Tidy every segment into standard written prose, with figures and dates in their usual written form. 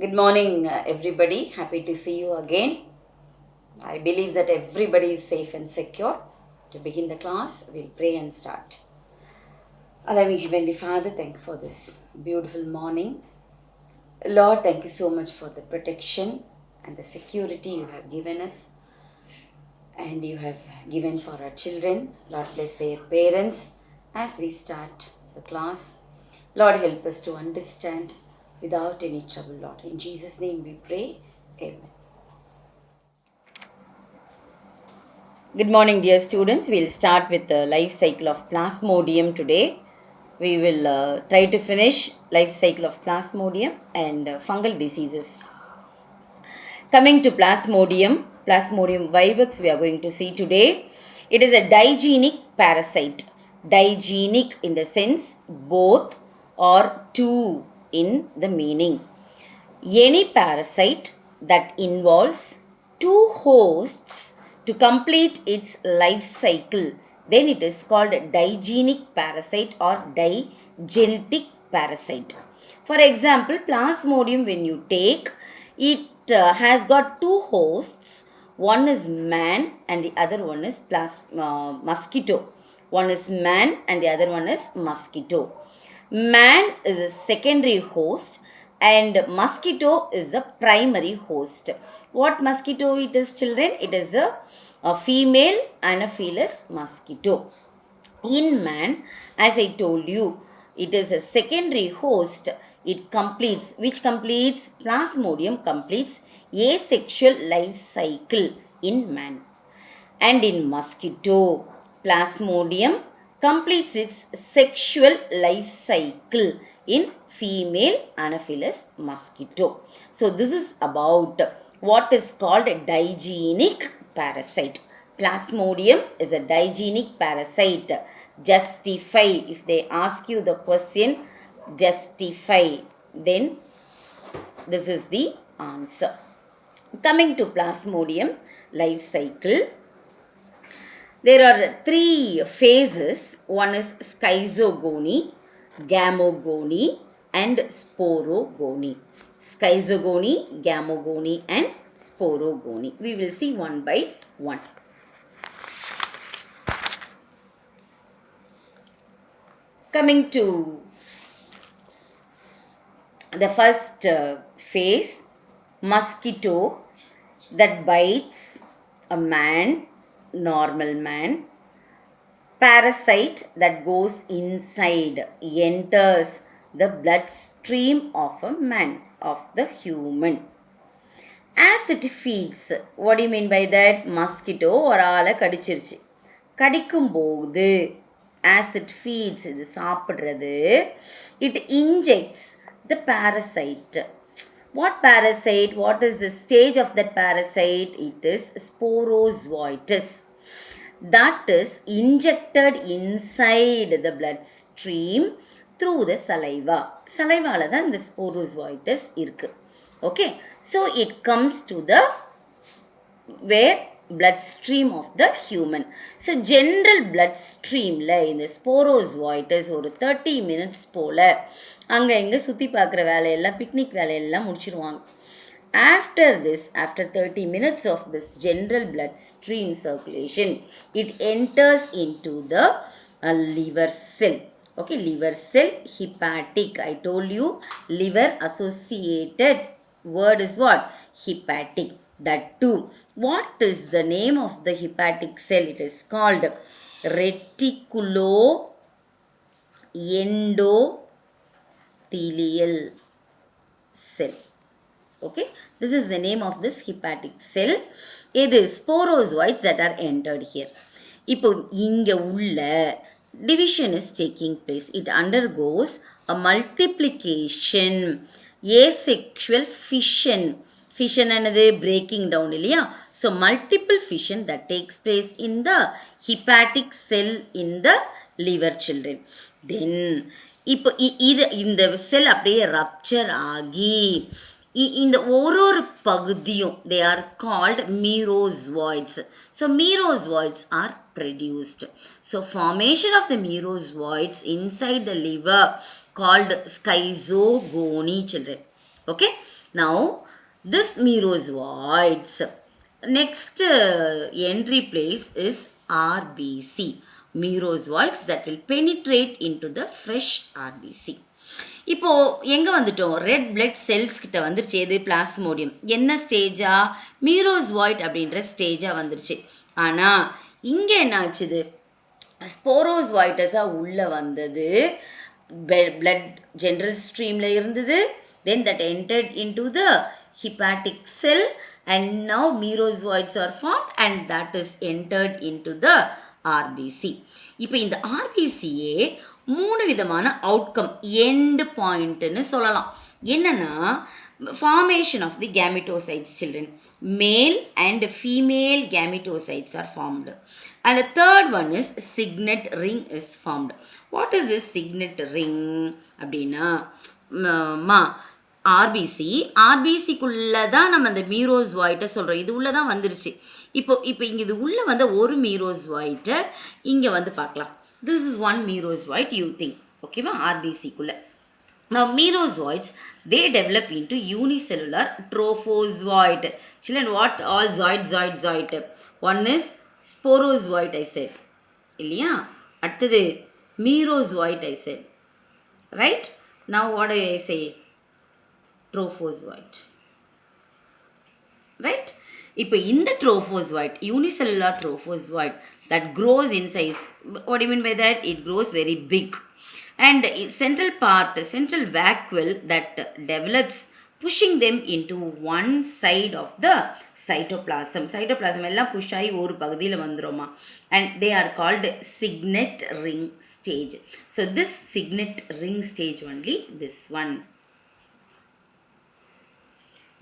Good morning, everybody. Happy to see you again. I believe that everybody is safe and secure. To begin the class, we'll pray and start. Loving Heavenly Father, thank you for this beautiful morning. Lord, thank you so much for the protection and the security you have given us and you have given for our children. Lord, bless their parents as we start the class. Lord, help us to understand without any trouble, Lord. In Jesus' name we pray. Amen. Good morning, dear students. We'll start with the life cycle of Plasmodium today. We will try to finish life cycle of Plasmodium and fungal diseases. Coming to Plasmodium vivax we are going to see today. It is a digenic parasite. Digenic in the sense both or two in the meaning. Any parasite that involves two hosts to complete its life cycle, then it is called digenic parasite or digenetic parasite. For example, Plasmodium, when you take, it has got two hosts. One is man and the other one is mosquito. One is man and the other one is mosquito. Man is a secondary host and mosquito is the primary host. What mosquito it is, children? It is a female Anopheles mosquito. In man, as I told you, it is a secondary host. It completes, which completes, Plasmodium completes asexual life cycle in man. And in mosquito, Plasmodium completes its sexual life cycle in female Anopheles mosquito. So this is about what is called a digenic parasite. Plasmodium is a digenic parasite. Justify, if they ask you the question, justify, then this is the answer. Coming to Plasmodium life cycle, there are three phases. One is schizogony, gamogony, and sporogony. Schizogony, gamogony, and sporogony. We will see one by one. Coming to the first phase, mosquito that bites a man, normal man. Parasite that goes inside, enters the bloodstream of a man, of the human. As it feeds, what do you mean by that? Mosquito ஒரு ஆளை கடிச்சிருச்சு. கடிக்கும்போது as it feeds, இது சாப்பிட்றது, it injects the parasite. What parasite? What is the stage of that parasite? It is sporozoitis. That is injected inside the bloodstream through the saliva. Saliva la தான் இந்த sporozoitis இருக்கு. Okay, so it comes to the where bloodstream of the human. So general bloodstream la இந்த sporozoitis ஒரு 30 minutes போல அங்க எங்க சுத்தி பார்க்குற வேலையெல்லாம் பிக்னிக் வேலையெல்லாம் முடிச்சிருவாங்க. After this, after 30 minutes of this general bloodstream circulation, it enters into the liver cell. Okay, liver cell, hepatic. I told you liver associated word is what? Hepatic. That too. What is the name of the hepatic cell? It is called reticuloendothelial cell. Okay, this is the name of this hepatic cell. It is sporozoites that are entered here. இப்போ இங்க உள்ள division is taking place. It undergoes a multiplication, asexual fission. Fission another breaking down இல்லையா? So multiple fission that takes place in the hepatic cell in the liver, children. Then இப்போ இது இந்த செல் அப்படியே rupture ஆகி இந்த ஒரு பகுதியும் they are called merozoites. So merozoites are produced. So formation of the merozoites inside the liver called schizogony, children. Okay, now this merozoites, next entry place is RBC, merozoites that will penetrate into the fresh RBC. இப்போ எங்கே வந்துட்டோம், red blood cells கிட்ட வந்துருச்சு. எது, plasmodium. என்ன ஸ்டேஜா, மீரோஸ்வாய்ட் அப்படின்ற ஸ்டேஜாக வந்துருச்சு. ஆனால் இங்கே என்ன ஆச்சுது, ஸ்போரோஸ்வாய்டஸாக உள்ளே வந்தது, பிளட் ஜென்ரல் ஸ்ட்ரீமில் இருந்தது, then that entered into the hepatic cell and now merozoites are formed and that is entered into the RBC. இப்போ இந்த RBCயே 3 விதமான அவுட்கம் எண்ட் பாயிண்ட்னு சொல்லலாம். என்னன்னா, formation of the gametocytes, children, male and female gametocytes are formed, and the third one is signet ring is formed. What is this signet ring அப்படின்னா, ஆர்பிசிக்குள்ளே தான் நம்ம அந்த மீரோஸ்வாய்ட்டை சொல்கிறோம். இது உள்ளே தான் வந்துருச்சு. இப்போ இங்கே இது உள்ளே வந்த ஒரு மீரோஸ்வாய்ட்டை இங்கே வந்து பார்க்கலாம். This is one merozoite you think, ஓகேவா, ஆர்பிசிக்குள்ளே. Now merozoites, they develop into unicellular trophozoite. Children, what all zoid? One is sporozoite, I said. இல்லையா, அடுத்தது merozoite, I said. Right? Now what do I say? Trophozoite. Right? இப்போ இந்த trophozoite, unicellular trophozoite that grows in size. What do you mean by that? It grows very big. And central vacuole that develops, pushing them into one side of the cytoplasm. Cytoplasm எல்லாம் push ஆகி ஒரு பகுதியில் வந்துருமா, and they are called signet ring stage. So this signet ring stage only, this one.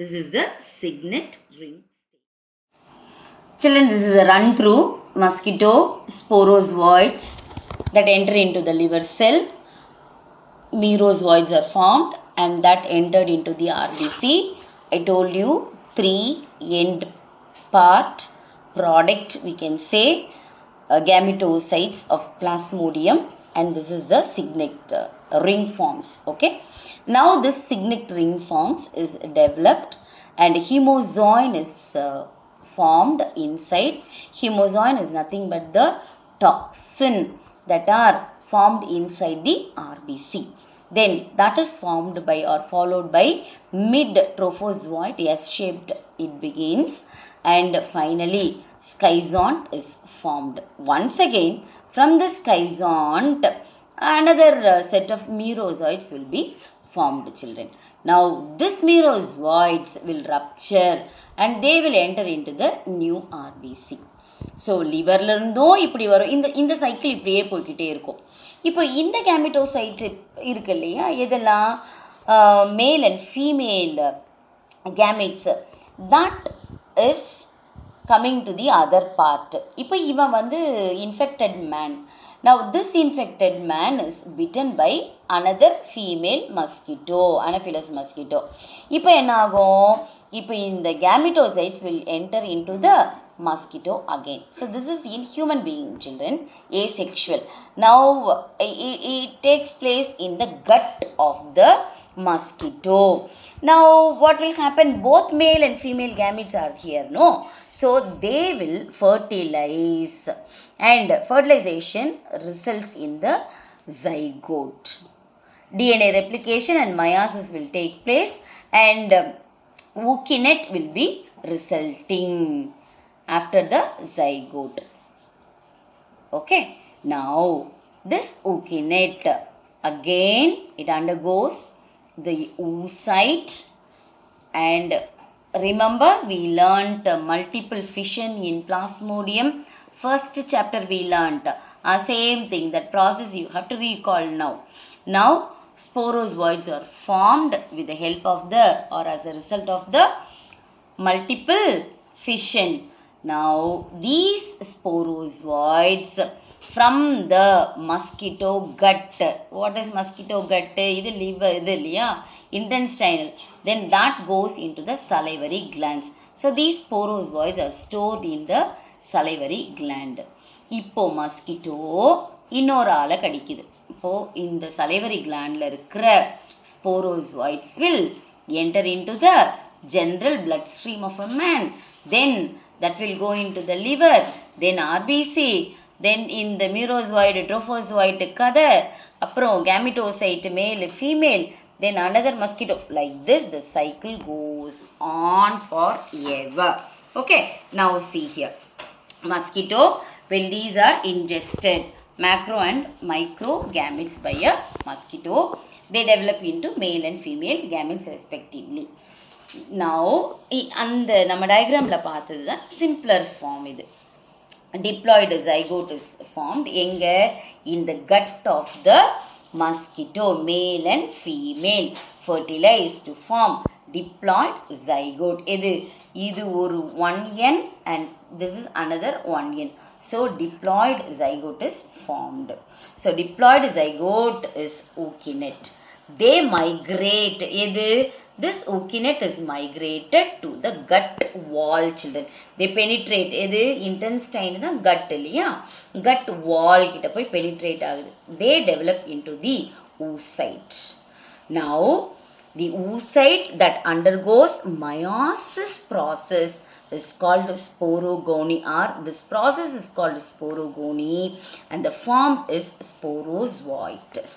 This is the signet ring stage. Children, this is a run through mosquito sporozoites that enter into the liver cell. Merozoites are formed and that entered into the RBC. I told you 3 end part product, we can say gametocytes of plasmodium, and this is the signet ring forms. Okay, now this signet ring forms is developed and hemozoin is formed inside. Hemozoin is nothing but the toxin that are formed inside the RBC. Then that is formed by or followed by mid-trophozoite, S-shaped it begins, and finally schizont is formed. Once again, from the schizont, another set of merozoites will be formed, children. Now this merozoites will rupture and they will enter into the new RBC. So லிவர்லேருந்தும் இப்படி வரும். இந்த cycle இப்படியே போய்கிட்டே இருக்கும். இப்போ இந்த gametocyte இருக்கு இல்லையா, இதெல்லாம் male and female gametes, that is coming to the other part. இப்போ இவன் வந்து infected man. Now this infected man is bitten by another female mosquito, Anopheles mosquito. இப்போ என்ன ஆகும், இப்போ இந்த gametocytes will enter into the mosquito again. So this is in human being, children, asexual. Now it takes place in the gut of the mosquito. Now what will happen, both male and female gametes are here, no? So they will fertilize and fertilization results in the zygote. DNA replication and meiosis will take place and ookinet will be resulting after the zygote. Okay, now this ookinet again it undergoes the oocyte, and remember we learnt multiple fission in plasmodium. First chapter we learnt same thing, that process you have to recall now. Now sporozoites are formed with the help of the or as a result of the multiple fission. Now these sporozoites from the mosquito gut, what is mosquito gut, இது liver, இது இல்லையா, intestinal, then that goes into the salivary glands. So these sporozoites are stored in the salivary gland. இப்போ mosquito இன்னொரு ஆளை கடிக்குது. இப்போது இந்த salivary glandல இருக்கிற sporozoites will enter into the general bloodstream of a man. Then that will go into the liver, then RBC, then in the merozoite, trophozoite கதை, அப்புறம் gametocyte male, female, then another mosquito. Like this, the cycle goes on forever. Okay, now see here. Mosquito, when these are ingested, macro and micro gametes by a mosquito, they develop into male and female gametes respectively. Now, அந்த நம்ம டயக்ராமில் பார்த்தது தான் simpler form. இது diploid zygote is formed எங்கே, in the gut of the mosquito, male and female fertilize to form diploid zygote. இது ஒரு 1N and this is another 1N. So diploid zygote is formed. So diploid zygote is ookinete. They migrate. This ookinete is migrated to the gut wall, children. They penetrate. Intestine da gut இல்லையா, gut wall கிட்ட போய் penetrate ஆகுது. They develop into the oocyte. Now the oocyte that undergoes meiosis process is called sporogony, or this process is called sporogony, and the form is sporozoites.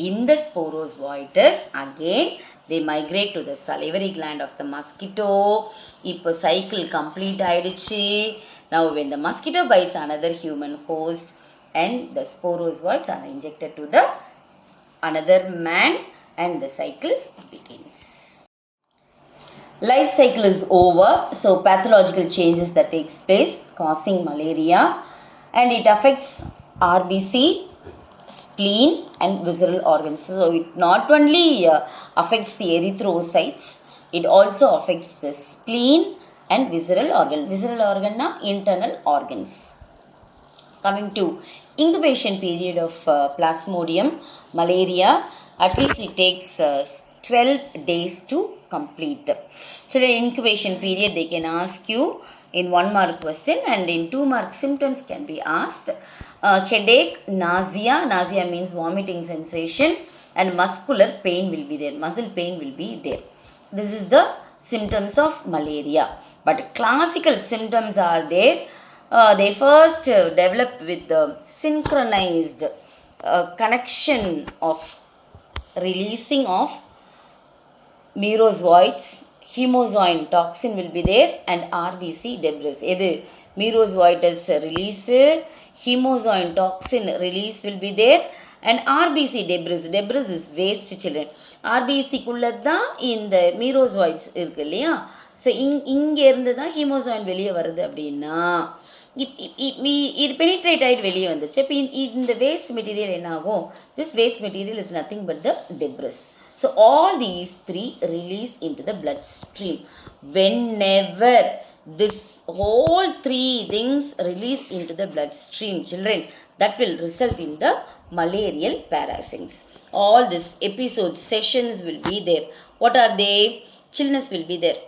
In the sporozoites, again they migrate to the salivary gland of the mosquito. இப்போ cycle complete ஆயிடுச்சு. Now when the mosquito bites another human host, and the sporozoites are injected to the another man, and the cycle begins. Life cycle is over. So pathological changes that takes place causing malaria, and it affects RBC, spleen and visceral organs. So it not only affects the erythrocytes, it also affects the spleen and visceral organ. Visceral organ na internal organs. Coming to incubation period of Plasmodium malaria, at least it takes 12 days to complete. So the incubation period, they can ask you in 1 mark question, and in 2 mark symptoms can be asked. Headache, nausea means vomiting sensation, and muscular pain will be there, muscle pain will be there. This is the symptoms of malaria. But classical symptoms are there. They first develop with the synchronized connection of releasing of merozoites, hemozoin toxin will be there, and RBC debris. Merozoites release, hemozoin toxin release will be there, and RBC debris. Debris is waste, children. RBC குள்ளதான் இந்த merozoites இருக்கு இல்லையா. So இங்கே இருந்து தான் ஹீமோசாயின் வெளியே வருது. அப்படின்னா இது பெனிட்ரேட் ஆகிட்டு வெளியே வந்துச்சு. இப்போ இந்த வேஸ்ட் மெட்டீரியல் என்ன ஆகும்? This waste material is nothing but the debris. So all these three release into the bloodstream. Whenever this whole three things released into the bloodstream, children, that will result in the malarial parasites. All these episodes, sessions will be there. What are they? Chillness will be there.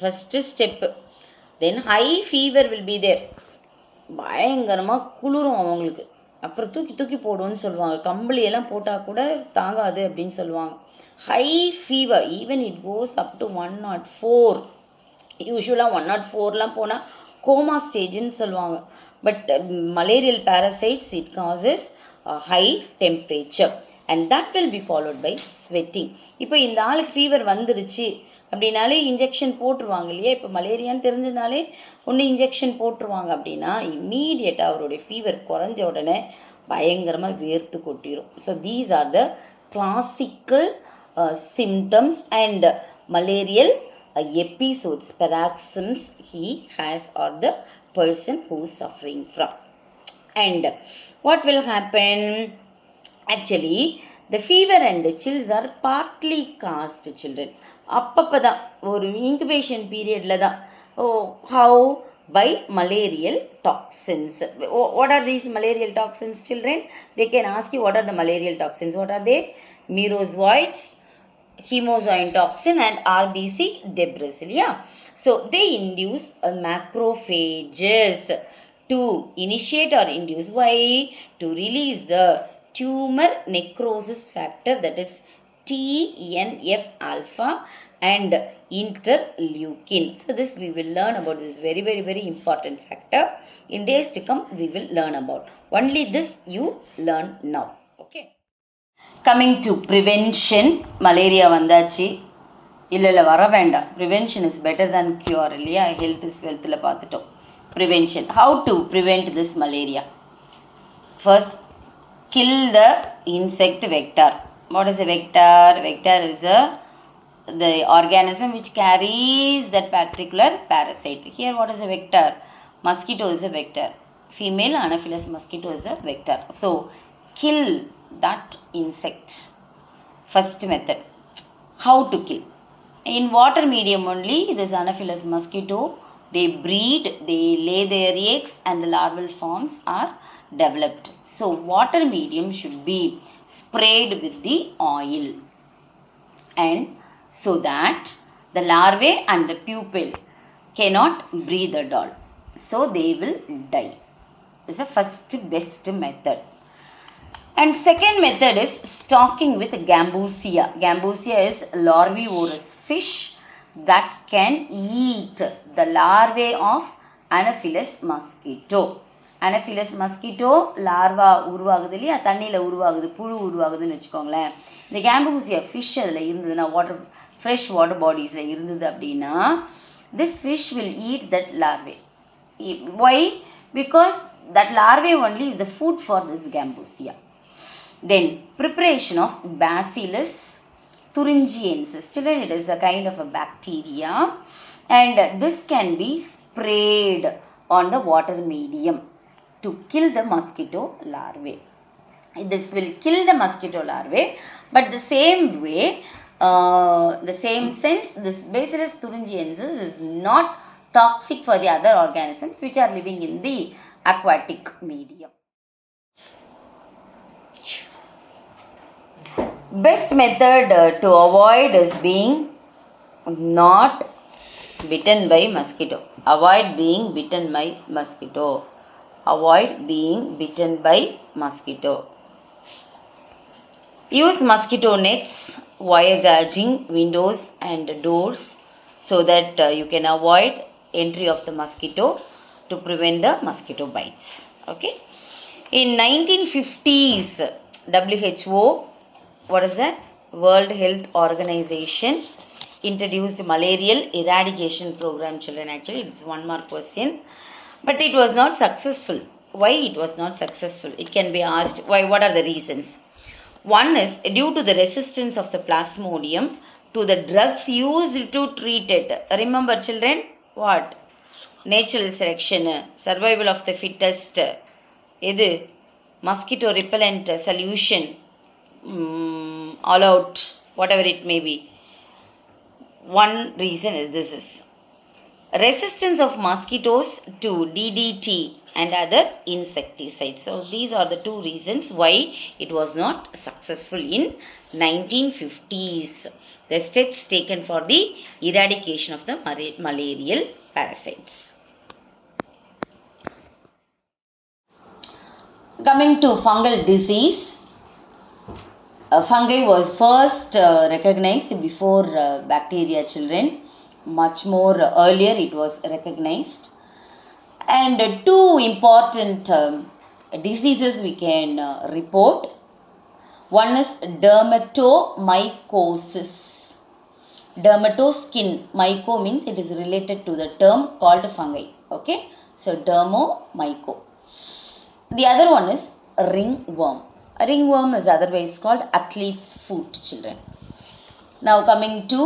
First step. Then high fever will be there. பயங்கரமாக குளிரும் அவங்களுக்கு. அப்புறம் தூக்கி போடுவோன்னு சொல்லுவாங்க. கம்பளியெல்லாம் போட்டால் கூட தாங்காது அப்படின்னு சொல்லுவாங்க. High fever, even it goes up to 104. யூஸ்வலாக 104லாம் போனால் கோமா ஸ்டேஜ்னு சொல்லுவாங்க. But malarial parasites it causes high temperature, and that will be followed by sweating. இப்போ இந்த ஆளுக்கு ஃபீவர் வந்துருச்சு அப்படின்னாலே இன்ஜெக்ஷன் போட்டுருவாங்க இல்லையா. இப்போ மலேரியான்னு தெரிஞ்சதுனாலே ஒன்று இன்ஜெக்ஷன் போட்டுருவாங்க. அப்படின்னா இம்மீடியட்டாக அவருடைய ஃபீவர் குறைஞ்ச உடனே பயங்கரமாக வேர்த்து கொட்டிடும். So these are the classical symptoms and malarial episodes, paroxysms he has or the person who is suffering from. And what will happen? Actually, the fever and chills are partly caused, children. அப்பப்போ தான் ஒரு incubation பீரியடில் தான். How? By malarial toxins. What are these malarial toxins, children? They can ask you what are the malarial toxins. What are they? Merozoites, hemozoin toxin and RBC debris. Yeah? So they induce macrophages to initiate or induce. Why? To release the tumor necrosis factor, that is TNF alpha, and interleukin. So this we will learn about. This very important factor. In days to come we will learn about. Only this you learn now. Okay. Coming to prevention, malaria vandachi. இல்லை வர வேண்டாம். Prevention is better than cure இல்லையா? Health is வெல்த்தில் பார்த்துட்டோம். Prevention, how to prevent this malaria? First, kill the insect vector. What is a vector? Vector is the organism which carries that particular parasite. Here what is a vector? Mosquito is a vector. Female Anopheles mosquito is a vector. So kill that insect. First method. How to kill? In water medium only, this Anopheles mosquito, they breed, they lay their eggs and the larval forms are developed. So water medium should be sprayed with the oil, and so that the larvae and the pupil cannot breathe at all, so they will die. This is the first best method. And second method is stocking with Gambusia. Gambusia is larvivorous fish that can eat the larvae of Anopheles mosquito. Anopheles mosquito larva உருவாகுது இல்லையா, தண்ணியில் உருவாகுது, புழு உருவாகுதுன்னு வச்சுக்கோங்களேன். இந்த கேம்பூசியா fish அதில் இருந்ததுன்னா, fresh water பாடிஸில் இருந்தது அப்படின்னா, this fish will eat that larvae. Why? Because that larvae only is the food for this Gambusia. Then preparation of Bacillus thuringiensis. Children, it is a kind of a bacteria, and this can be sprayed on the water medium to kill the mosquito larvae. This will kill the mosquito larvae, but the same way, the same sense, this Bacillus thuringiensis is not toxic for the other organisms which are living in the aquatic medium. Best method to avoid is being not bitten by mosquito. Avoid being bitten by mosquito. Avoid being bitten by mosquito. Use mosquito nets, wire gauging windows and doors so that you can avoid entry of the mosquito to prevent the mosquito bites. Okay. In 1950s, WHO, what is that? World Health Organization introduced malarial eradication program. Children, actually it's one more question, but it was not successful. Why it was not successful? It can be asked. Why? What are the reasons? One is due to the resistance of the plasmodium to the drugs used to treat it. Remember children, what? Natural selection, survival of the fittest, edu mosquito repellent solution, all out, whatever it may be. One reason is this is resistance of mosquitoes to DDT and other insecticides. So these are the two reasons why it was not successful in 1950s. The steps taken for the eradication of the malarial parasites. Coming to fungal disease, fungi was first recognized before bacteria, children. Much more earlier it was recognized. And two important diseases we can report. One is dermatomycosis. Dermatoskin, myco means it is related to the term called fungi. Okay, so dermomyco. The other one is ringworm. Ringworm is otherwise called athlete's foot, children. Now coming to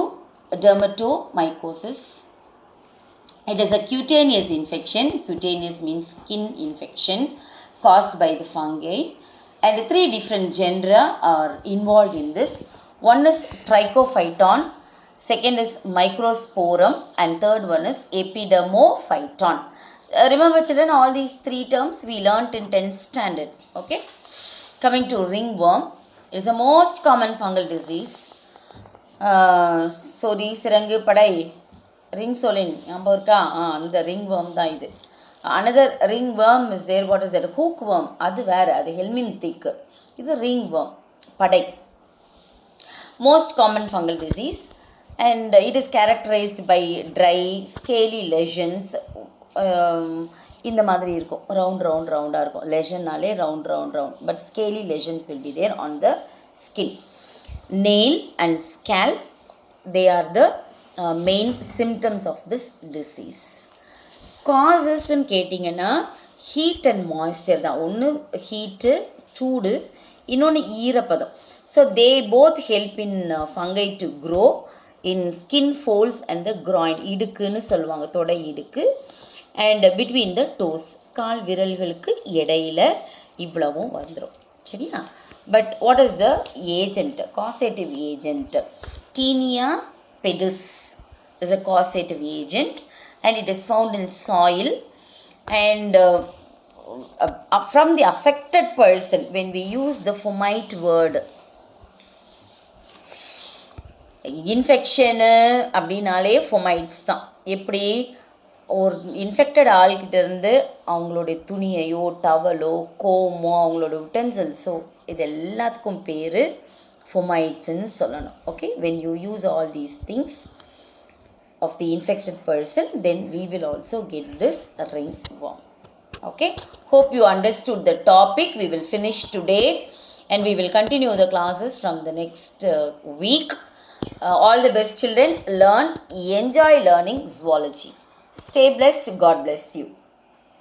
dermatomycosis. It is a cutaneous infection. Cutaneous means skin infection caused by the fungi. And three different genera are involved in this. One is Trichophyton, second is Microsporum, and third one is Epidermophyton. Remember children, all these three terms we learnt in 10th standard. Okay. Coming to ringworm, it is the most common fungal disease. Sori, Sirangu, Padai, ring solin, Amborka, the ringworm da idu. Another ringworm is there. What is that? Hookworm. Adu vera, adu helminthic. This is ringworm, Padai. Most common fungal disease. and it is characterized by dry scaly lesions. இந்த மாதிரி இருக்கும், ரவுண்டாக இருக்கும். லெஷன்னாலே round but scaly lesions will be there on the skin. Nail and scalp, they are the main symptoms of this disease. காசஸ்ன்னு கேட்டிங்கன்னா heat and moisture தான். ஒன்று ஹீட்டு சூடு, இன்னொன்று ஈரப்பதம். So they both help in fungi to grow in skin folds and the groin, இடுக்குன்னு சொல்லுவாங்க, தொடை இடுக்கு, and between the dose, கால் விரல்களுக்கு இடையில இவ்வளவும் வந்துடும். சரியா? But what is the agent, causative agent? Taenia pedis is a causative agent, and it is found in soil, and from the affected person, when we use the fomite word, infection அப்படின்னாலே ஃபொமைட்ஸ் தான். எப்படி ஒரு infected ஆள்கிட்டேருந்து அவங்களுடைய துணியையோ டவலோ கோமோ அவங்களோட யுட்டென்சில்ஸோ இது எல்லாத்துக்கும் பேர் ஃபொமைட்ஸ்ன்னு சொல்லணும். Okay, when you use all these things of the infected person, then we will also get this ringworm. Okay, hope you understood the topic. We will finish today and we will continue the classes from the next week. All the best children, learn, enjoy learning zoology. Stay blessed, God bless you.